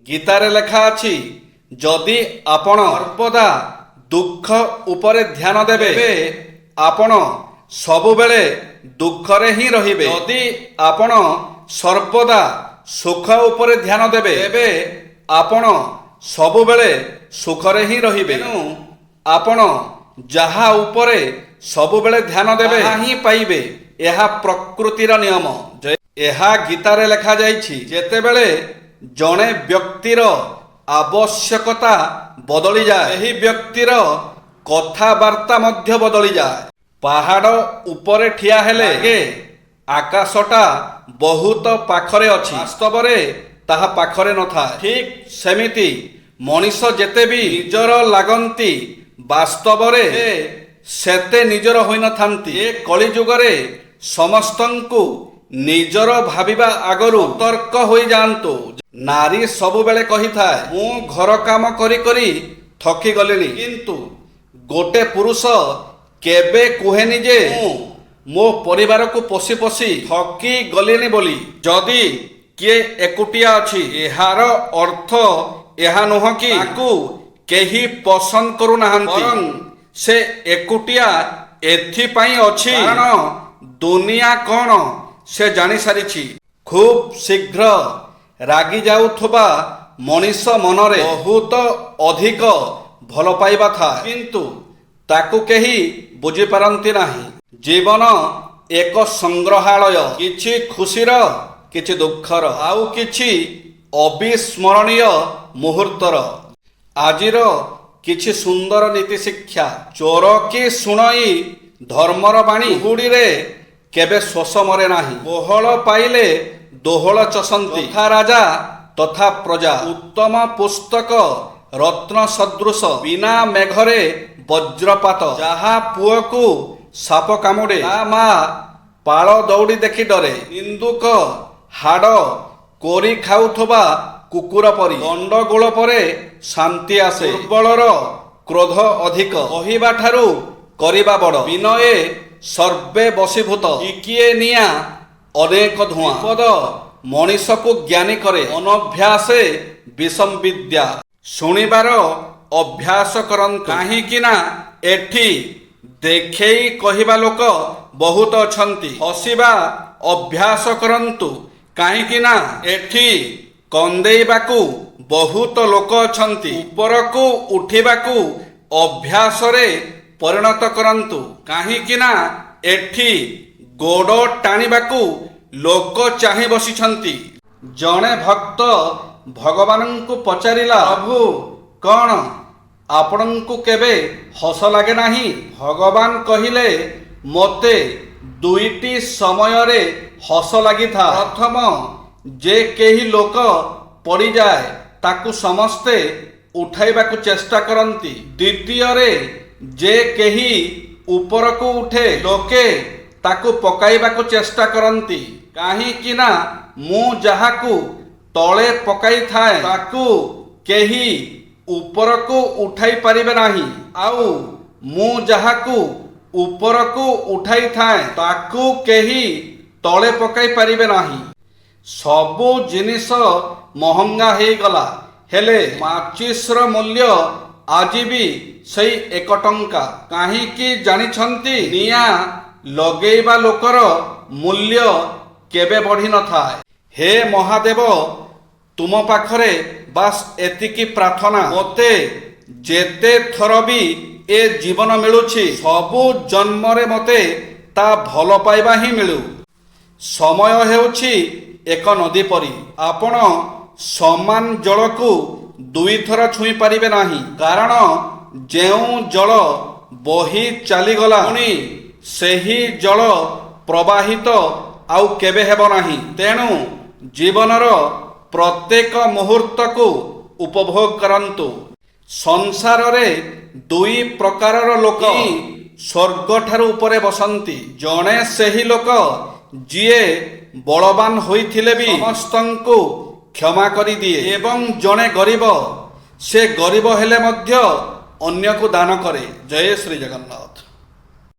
ଗୀତାରେ ଲେଖା ଅଛି, ଯଦି ଆପଣ ସର୍ବଦା ଦୁଃଖ ଉପରେ ଧ୍ୟାନ ଦେବେ ଆପଣ ସବୁବେଳେ ଦୁଃଖରେ ହିଁ ରହିବେ। ଯଦି ଆପଣ ସର୍ବଦା ସୁଖ ଉପରେ ଧ୍ୟାନ ଦେବେ ତେବେ ଆପଣ ସବୁବେଳେ ସୁଖରେ ହିଁ ରହିବେ। ତେଣୁ ଆପଣ ଯାହା ଉପରେ ସବୁବେଳେ ଧ୍ୟାନ ଦେବେ ତାହା ହିଁ ପାଇବେ। ଏହା ପ୍ରକୃତିର ନିୟମ। ଏହା ଗୀତାରେ ଲେଖାଯାଇଛି, ଯେତେବେଳେ ଜଣେ ବ୍ୟକ୍ତିର ଆବଶ୍ୟକତା ବଦଳିଯାଏ ସେହି ବ୍ୟକ୍ତିର କଥାବାର୍ତ୍ତା ମଧ୍ୟ ବଦଳିଯାଏ। ପାହାଡ଼ ଉପରେ ଠିଆ ହେଲେ ଆକାଶଟା ବହୁତ ପାଖରେ ଅଛି, ବାସ୍ତବରେ ତାହା ପାଖରେ ନଥାଏ। ଠିକ୍ ସେମିତି ମଣିଷ ଯେତେ ବି ନିଜର ଲାଗନ୍ତି ବାସ୍ତବରେ ସେତେ ନିଜର ହୋଇନଥାନ୍ତି। ଏ କଳିଯୁଗରେ ସମସ୍ତଙ୍କୁ ନିଜର ଭାବିବା ଆଗରୁ ସତର୍କ ହୋଇଯାଆନ୍ତୁ। ନାରୀ ସବୁବେଳେ କହିଥାଏ, ମୁଁ ଘର କାମ କରି କରି ଥକି ଗଲିଣି, କିନ୍ତୁ ଗୋଟେ ପୁରୁଷ କେବେ କୁହେନି ଯେ ମୁଁ ମୋ ପରିବାରକୁ ପୋଷି ପୋଷି ଥକି ଗଲିଣି ବୋଲି। ଯଦି କିଏ ଏକୁଟିଆ ଅଛି ଏହାର ଅର୍ଥ ଏହା ନୁହଁ କି ତାକୁ କେହି ପସନ୍ଦ କରୁନାହାନ୍ତି, ବରଂ ସେ ଏକୁଟିଆ ଏଥିପାଇଁ ଅଛି କାରଣ ଦୁନିଆ କ'ଣ ସେ ଜାଣିସାରିଛି। ଖୁବ୍ ଶୀଘ୍ର ରାଗି ଯାଉଥିବା ମଣିଷ ମନରେ ବହୁତ ଅଧିକ ଭଲ ପାଇବା ଥାଏ, କିନ୍ତୁ ତାକୁ କେହି ବୁଝିପାରନ୍ତି ନାହିଁ। ଜୀବନ ଏକ ସଂଗ୍ରହାଳୟ, କିଛି ଖୁସିର, କିଛି ଦୁଃଖର, ଆଉ କିଛି ଅବିସ୍ମରଣୀୟ ମୁହୂର୍ତ୍ତର। ଆଜିର କିଛି ସୁନ୍ଦର ନୀତି ଶିକ୍ଷା। ଚୋର କି ଶୁଣଇ ଧର୍ମର ବାଣୀ ହୁଡ଼ିରେ କେବେ ଶୋଷ ମରେ ନାହିଁ। କୋହଳ ପାଇଲେ ଦୋହଳ ଚଷନ୍ତି, ତଥା ରାଜା ତଥା ପ୍ରଜା। ଉତ୍ତମ ପୁସ୍ତକ ରତ୍ନ ସଦୃଶ, ବିନା ମେଘରେ ବଜ୍ରପାତ। ଯାହା ପୁଅକୁ ସାପ କାମୁଡ଼େ ତା ମା ପାଳ ଦୌଡ଼ି ଦେଖି ଡରେ। ନିନ୍ଦୁକ ହାଡ଼ କୋରି ଖାଉଥିବା କୁକୁର ପରି। ଗଣ୍ଡଗୋଳ ପରେ ଶାନ୍ତି ଆସେ, ଦୁର୍ବଳର କ୍ରୋଧ ଅଧିକ। କହିବା ଠାରୁ କରିବା ବଡ଼। ବିନୟେ ସର୍ବେ ବଶୀଭୂତ, ଟିକିଏ ନିଆଁ ଅନେକ ଧୂଆଁ। ବିପଦ ମଣିଷକୁ ଜ୍ଞାନୀ କରେ, ଅନଭ୍ୟାସେ ବିଷମ ବିଦ୍ୟା। ଶୁଣିବାର ଅଭ୍ୟାସ କରନ୍ତୁ, କାହିଁକି ନା ଏଠି ଦେଖେଇ କହିବା ଲୋକ ବହୁତ ଅଛନ୍ତି। ହସିବା ଅଭ୍ୟାସ କରନ୍ତୁ, କାହିଁକି ନା ଏଠି କନ୍ଦେଇବାକୁ ବହୁତ ଲୋକ ଅଛନ୍ତି। ଉପରକୁ ଉଠିବାକୁ ଅଭ୍ୟାସରେ ପରିଣତ କରନ୍ତୁ, କାହିଁକି ନା ଏଠି ଗୋଡ଼ ଟାଣିବାକୁ ଲୋକ ଚାହିଁ ବସିଛନ୍ତି। ଜଣେ ଭକ୍ତ ଭଗବାନଙ୍କୁ ପଚାରିଲା, ପ୍ରଭୁ କ'ଣ ଆପଣଙ୍କୁ କେବେ ହସ ଲାଗେ ନାହିଁ? ଭଗବାନ କହିଲେ, ମୋତେ ଦୁଇଟି ସମୟରେ ହସ ଲାଗିଥାଏ। ପ୍ରଥମ, ଯେ କେହି ଲୋକ ପଡ଼ିଯାଏ ତାକୁ ସମସ୍ତେ ଉଠାଇବାକୁ ଚେଷ୍ଟା କରନ୍ତି। ଦ୍ୱିତୀୟରେ, ଯେ କେହି ଉପରକୁ ଉଠେ ଲୋକେ ତାକୁ ପକାଇବାକୁ ଚେଷ୍ଟା କରନ୍ତି। କାହିଁକି ନା ମୁଁ ଯାହାକୁ ତଳେ ପକାଇଥାଏ ତାକୁ କେହି ଉପରକୁ ଉଠାଇ ପାରିବେ ନାହିଁ, ଆଉ ମୁଁ ଯାହାକୁ ଉପରକୁ ଉଠାଇଥାଏ ତାକୁ କେହି ତଳେ ପକାଇ ପାରିବେ ନାହିଁ। ସବୁ ଜିନିଷ ମହଙ୍ଗା ହେଇଗଲା, ହେଲେ ମାଚିସ୍ର ମୂଲ୍ୟ ଆଜି ବି ସେଇ 1 ଟଙ୍କା। କାହିଁକି ଜାଣିଛନ୍ତି? ନିଆଁ ଲଗେଇବା ଲୋକର ମୂଲ୍ୟ କେବେ ବଢ଼ିନଥାଏ। ହେ ମହାଦେବ, ତୁମ ପାଖରେ ବାସ୍ ଏତିକି ପ୍ରାର୍ଥନା, ମୋତେ ଯେତେ ଥର ବି ଏ ଜୀବନ ମିଳୁଛି ସବୁ ଜନ୍ମରେ ମୋତେ ତା ଭଲ ପାଇବା ହିଁ ମିଳୁ। ସମୟ ହେଉଛି ଏକ ନଦୀ ପରି, ଆପଣ ସମାନ ଜଳକୁ ଦୁଇଥର ଛୁଇଁ ପାରିବେ ନାହିଁ, କାରଣ ଯେଉଁ ଜଳ ବହି ଚାଲିଗଲା ପୁଣି ସେହି ଜଳ ପ୍ରବାହିତ ଆଉ କେବେ ହେବ ନାହିଁ। ତେଣୁ ଜୀବନର ପ୍ରତ୍ୟେକ ମୁହୂର୍ତ୍ତକୁ ଉପଭୋଗ କରନ୍ତୁ। ସଂସାରରେ ଦୁଇ ପ୍ରକାରର ଲୋକ ସ୍ୱର୍ଗଠାରୁ ଉପରେ ବସନ୍ତି। ଜଣେ ସେହି ଲୋକ ଯିଏ ବଳବାନ ହୋଇଥିଲେ ବି ସମସ୍ତଙ୍କୁ କ୍ଷମା କରିଦିଏ, ଏବଂ ଜଣେ ଗରିବ, ସେ ଗରିବ ହେଲେ ମଧ୍ୟ ଅନ୍ୟକୁ ଦାନ କରେ। ଜୟ ଶ୍ରୀ ଜଗନ୍ନାଥ।